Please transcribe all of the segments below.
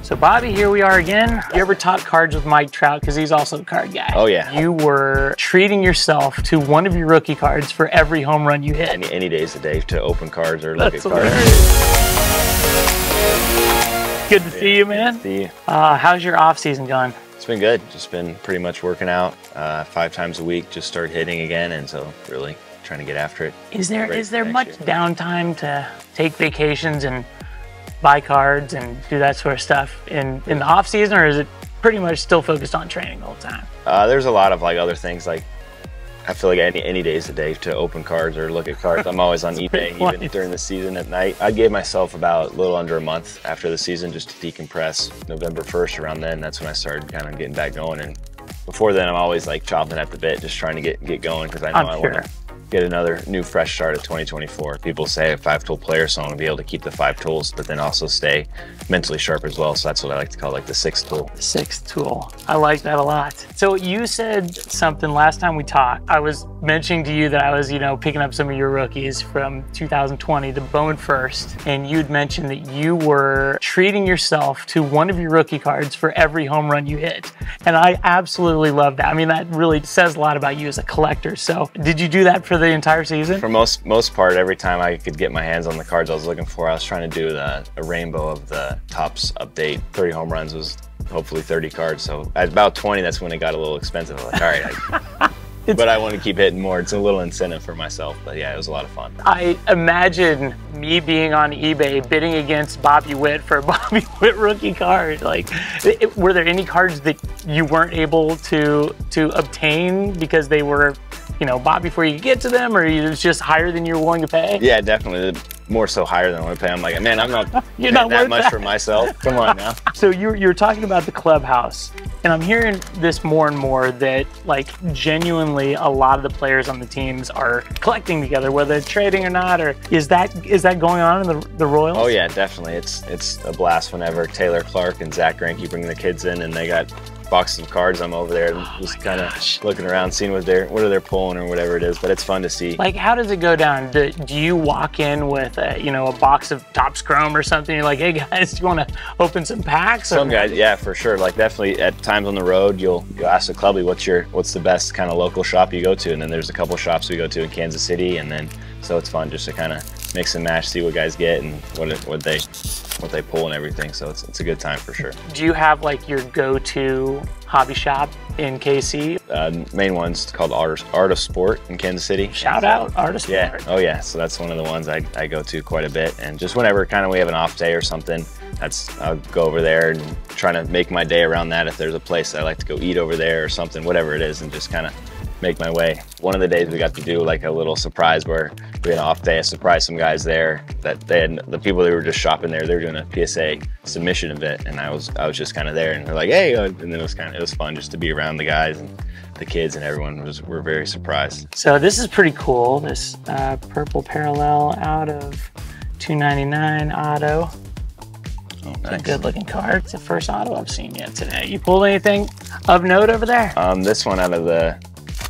So Bobby, here we are again. You ever talk cards with Mike Trout? Because he's also a card guy. Oh yeah. You were treating yourself to one of your rookie cards for every home run you hit. Any day's a day to open cards or look at cards. Good to see you, man. Good to see you. How's your off season going? It's been good. Just been pretty much working out 5 times a week. Just started hitting again, and so really trying to get after it. Is there much downtime to take vacations and buy cards and do that sort of stuff in the off season, or is it pretty much still focused on training the whole time? There's a lot of other things. I feel like any day is a day to open cards or look at cards. I'm always on eBay even during the season at night. I gave myself about a little under a month after the season just to decompress. November 1st, around then, that's when I started kind of getting back going. And before then, I'm always chomping at the bit, just trying to get going, because I know I want to get another new fresh start at 2024. People say a 5-tool player, so I want to be able to keep the 5 tools, but then also stay mentally sharp as well. So that's what I like to call the 6th tool. The 6th tool. I like that a lot. So you said something last time we talked. I was mentioning to you that I was, picking up some of your rookies from 2020, the Bone First, and you'd mentioned that you were treating yourself to one of your rookie cards for every home run you hit. And I absolutely love that. I mean, that really says a lot about you as a collector. So did you do that for the entire season? For most part, every time I could get my hands on the cards I was looking for, I was trying to do a rainbow of the Topps update. 30 home runs was hopefully 30 cards. So at about 20, that's when it got a little expensive. I was like, all right, but I want to keep hitting more. It's a little incentive for myself, but yeah, it was a lot of fun. I imagine me being on eBay bidding against Bobby Witt for a Bobby Witt rookie card. Were there any cards that you weren't able to obtain because they were, bought before you could get to them, or it was just higher than you were willing to pay? Yeah, definitely. More so higher than I want to pay. I'm like, man, I'm not You're not that much for myself. Come on now. So you're talking about the clubhouse, and I'm hearing this more and more that genuinely a lot of the players on the teams are collecting together, whether they're trading or not. Or is that going on in the Royals? Oh yeah, definitely. It's a blast whenever Taylor Clark and Zach Greinke bring the kids in, and they got boxes of cards. I'm over there just kind of looking around, seeing what they're pulling or whatever it is. But it's fun to see. How does it go down? Do you walk in with a box of Topps Chrome or something? You're like, hey guys, do you want to open some packs? Some guys, yeah, for sure. Definitely at times on the road, you'll ask the clubby what's the best kind of local shop you go to, and then there's a couple shops we go to in Kansas City, and then so it's fun just to kind of mix and match, see what guys get and what they pull and everything. So it's a good time for sure. Do you have your go-to hobby shop in KC? Main one's called Art of Sport in Kansas City. Shout out Art of Sport. Yeah. Oh yeah. So that's one of the ones I go to quite a bit, and just whenever we have an off day or something, I'll go over there and try to make my day around that. If there's a place I like to go eat over there or something, whatever it is, and just kind of make my way. One of the days we got to do a little surprise where we had an off day. I surprised some guys there that the people that were just shopping there, they were doing a PSA submission event, and I was just kind of there, and they're like, hey, and then it was fun just to be around the guys and the kids, and everyone were very surprised. So this is pretty cool. This purple parallel out of 299 auto. Oh, nice. nice. A good looking card. It's the first auto I've seen yet today. You pulled anything of note over there? This one out of the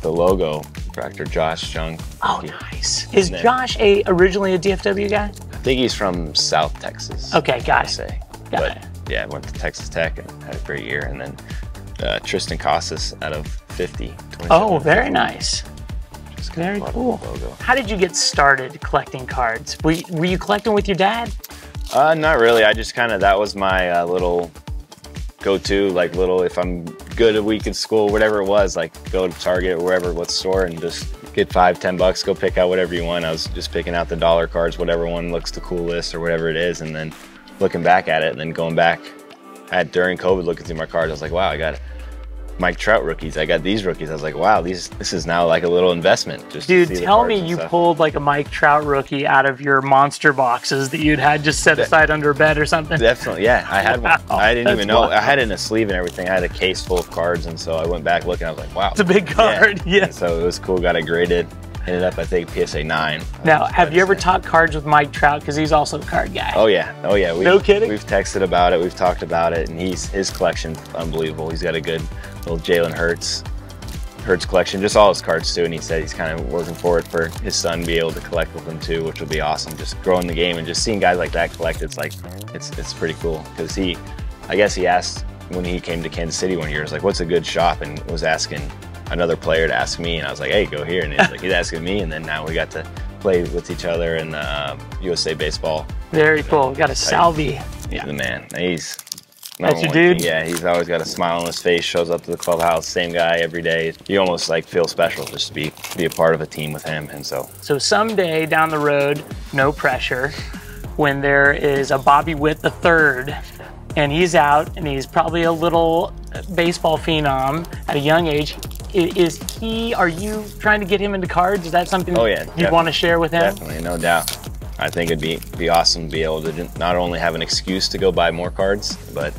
logo factor, Josh Jung. Oh, nice. Is Josh originally a DFW guy? I think he's from South Texas. Okay, got it. Got it. Yeah, went to Texas Tech and had a great year. And then Tristan Casas out of 50. Oh, very nice. Very cool. Logo. How did you get started collecting cards? Were you collecting with your dad? Not really. I just that was my little go-to, if I'm good a week in school, whatever it was, go to Target or wherever, what store, and just get $5-10, go pick out whatever you want. I was just picking out the dollar cards, whatever one looks the coolest or whatever it is, and then looking back at it, and then going back during COVID, looking through my cards, I was like, wow, I got Mike Trout rookies. I got these rookies. I was like, wow, this is now a little investment. Dude, tell me you pulled a Mike Trout rookie out of your monster boxes that you'd had just set aside under a bed or something. Definitely, yeah. I had one. Wow, I didn't even know. I had it in a sleeve and everything. I had a case full of cards, and so I went back looking. I was like, wow. It's a big card, yeah. So it was cool. Got it graded. Ended up, I think, PSA 9. Now, have you ever talked cards with Mike Trout? Because he's also a card guy. Oh, yeah. Oh, yeah. No kidding? We've texted about it. We've talked about it. And his collection's unbelievable. He's got a good little Jalen Hurts collection. Just all his cards, too. And he said he's kind of working for his son to be able to collect with him, too, which will be awesome. Just growing the game and just seeing guys like that collect, it's pretty cool. Because I guess he asked when he came to Kansas City one year, was like, what's a good shop? And was asking another player to ask me, and I was like, hey, go here. And he's asking me, and then now we got to play with each other in USA Baseball. Very cool. We got a Salvi. He's the man. That's your dude? Yeah, he's always got a smile on his face, shows up to the clubhouse, same guy every day. You almost like feel special just to be a part of a team with him. And so someday down the road, no pressure, when there is a Bobby Witt III and he's out and he's probably a little baseball phenom at a young age, are you trying to get him into cards? Is that something you want to share with him? Definitely, no doubt. I think it'd be awesome to be able to not only have an excuse to go buy more cards, but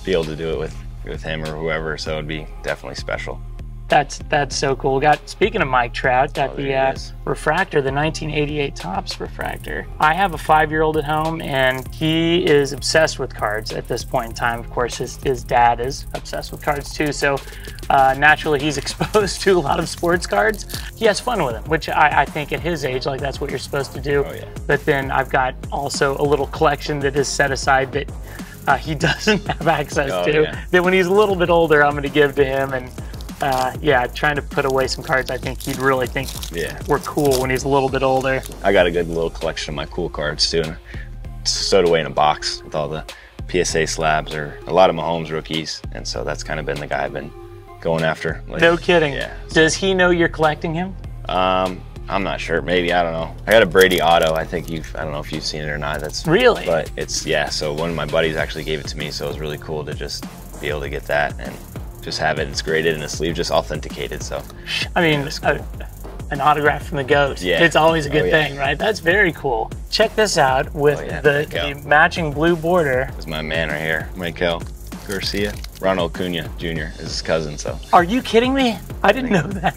be able to do it with him or whoever. So it'd be definitely special. That's so cool. Speaking of Mike Trout, got the refractor, the 1988 Topps refractor. I have a 5-year-old at home, and he is obsessed with cards at this point in time. Of course, his dad is obsessed with cards too. So naturally, he's exposed to a lot of sports cards. He has fun with them, which I think at his age, like that's what you're supposed to do. Oh, yeah. But then I've got also a little collection that is set aside that he doesn't have access to. Yeah. That when he's a little bit older, I'm going to give to him. And trying to put away some cards I think he'd really think were cool when he's a little bit older. I got a good little collection of my cool cards too, and stowed away in a box with all the PSA slabs or a lot of Mahomes rookies, and so that's kind of been the guy I've been going after. No kidding. Yeah. Does he know you're collecting him? I'm not sure. Maybe, I don't know. I got a Brady auto. I don't know if you've seen it or not. That's really. But it's so one of my buddies actually gave it to me, so it was really cool to just be able to get that and just have it. It's graded in a sleeve, just authenticated. So I mean, an autograph from the GOAT. Yeah. It's always a good thing, right? That's very cool. Check this out with the matching blue border. This is my man right here, Michael Garcia. Ronald Acuna Jr. is his cousin. So. Are you kidding me? I didn't know that.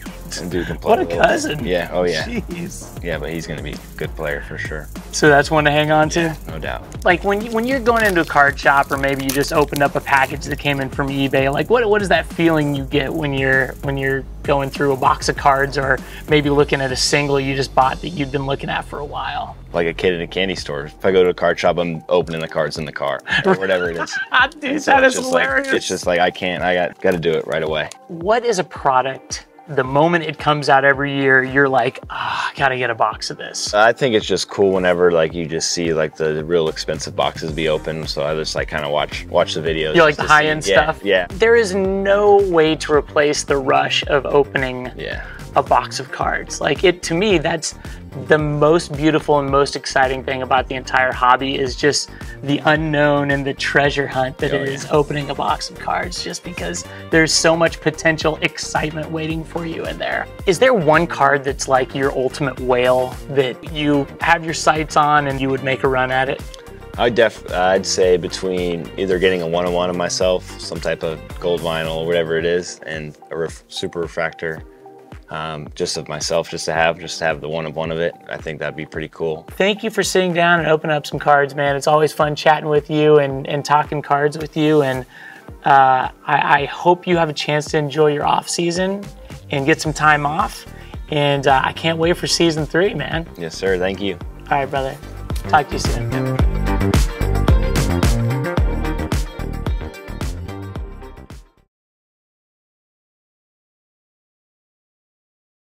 Dude can play what a cousin. Yeah. Oh yeah. Jeez. Yeah, but he's gonna be a good player for sure. So that's one to hang on to? Yeah, no doubt. Like when you're going into a card shop, or maybe you just opened up a package that came in from eBay, like what is that feeling you get when you're going through a box of cards, or maybe looking at a single you just bought that you've been looking at for a while? Like a kid in a candy store. If I go to a card shop, I'm opening the cards in the car or whatever it is. Dude, that is hilarious. It's just like I got to do it right away. What is a product, the moment it comes out every year, you're like, I gotta get a box of this? I think it's just cool whenever like you just see like the real expensive boxes be open. So I just like kind of watch the videos. You like the high-end stuff? Yeah. There is no way to replace the rush of opening a box of cards. Like to me, that's the most beautiful and most exciting thing about the entire hobby, is just the unknown and the treasure hunt that is opening a box of cards, just because there's so much potential excitement waiting for you in there. Is there one card that's like your ultimate whale that you have your sights on and you would make a run at it? I'd say between either getting a one-on-one of myself, some type of gold vinyl or whatever it is, and a super refractor, just of myself, just to have the one-of-one of it. I think that'd be pretty cool. Thank you for sitting down and opening up some cards, man. It's always fun chatting with you and talking cards with you. And I hope you have a chance to enjoy your off season and get some time off. And I can't wait for season 3, man. Yes, sir. Thank you. All right, brother. Talk to you soon.